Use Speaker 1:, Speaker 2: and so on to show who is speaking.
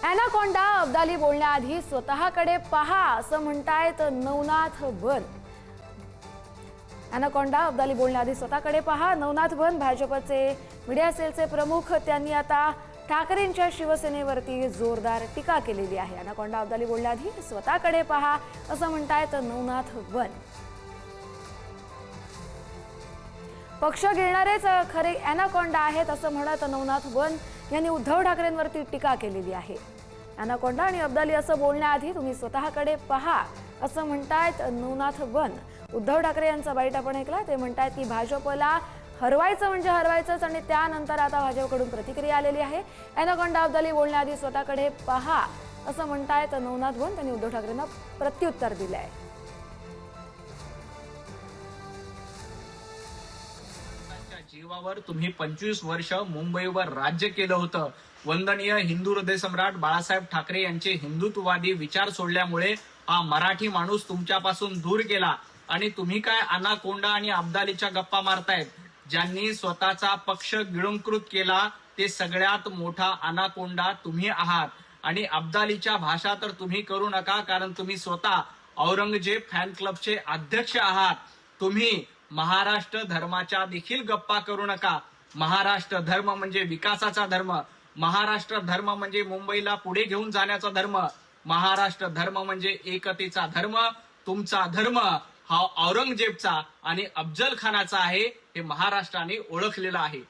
Speaker 1: Anaconda Abdali बोलण्याआधी स्वतःकडे पहा असं म्हणतायत नवनाथ बन। अॅनाकोंडा अब्दाली बोलण्याआधी स्वतःकडे पहा। नवनाथ बन भाजपचे मीडिया सेलचे प्रमुख, त्यांनी आता ठाकरेंच्या शिवसेनेवरती जोरदार टीका केलेली आहे। अॅनाकोंडा अब्दाली बोलण्याआधी स्वतःकडे पहा असं म्हणतायत नवनाथ बन। पक्ष गिळणारेच खरे अॅनाकोंडा आहेत असं म्हणत नवनाथ बन यांनी उद्धव ठाकरेंवरती टीका केलेली आहे। अॅनाकोंडा आणि अब्दाली असं बोलण्याआधी तुम्ही स्वतःकडे पहा असं म्हणतायत नवनाथ बन। उद्धव ठाकरे यांचा बाईट आपण ऐकला। ते म्हणतायत की भाजपला हरवायचं म्हणजे हरवायचंच आणि त्यानंतर आता भाजपकडून प्रतिक्रिया आलेली आहे। अॅनाकोंडा अब्दाली बोलण्याआधी स्वतःकडे पहा असं म्हणतायत नवनाथ बन। त्यांनी उद्धव ठाकरेंना प्रत्युत्तर दिले आहे।
Speaker 2: जीवावर तुम्ही 25 वर्ष मुंबईवर राज्य केलं होतं। वंदनीय हिंदू हृदय सम्राट बाळासाहेब ठाकरे यांचे हिंदुत्ववादी विचार सोडल्यामुळे हा मराठी माणूस तुमच्यापासून दूर गेला आणि तुम्ही काय अनाकोंडा आणि अब्दालीच्या गप्पा मारतायत। ज्यांनी स्वतःचा पक्ष गिळंकृत केला ते सगळ्यात मोठा अनाकोंडा तुम्ही आहात। आणि अब्दालीच्या भाषा तर तुम्ही करू नका, कारण तुम्ही स्वतः औरंगजेब फॅन क्लबचे अध्यक्ष आहात। तुम्ही महाराष्ट्र धर्माच्या देखील गप्पा करू नका। महाराष्ट्र धर्म म्हणजे विकासाचा धर्म, महाराष्ट्र धर्म म्हणजे मुंबईला पुढे घेऊन जाण्याचा धर्म, महाराष्ट्र धर्म म्हणजे एकतेचा धर्म। तुमचा धर्म हा औरंगजेबचा आणि अफजल खानाचा आहे, हे महाराष्ट्राने ओळखलेलं आहे।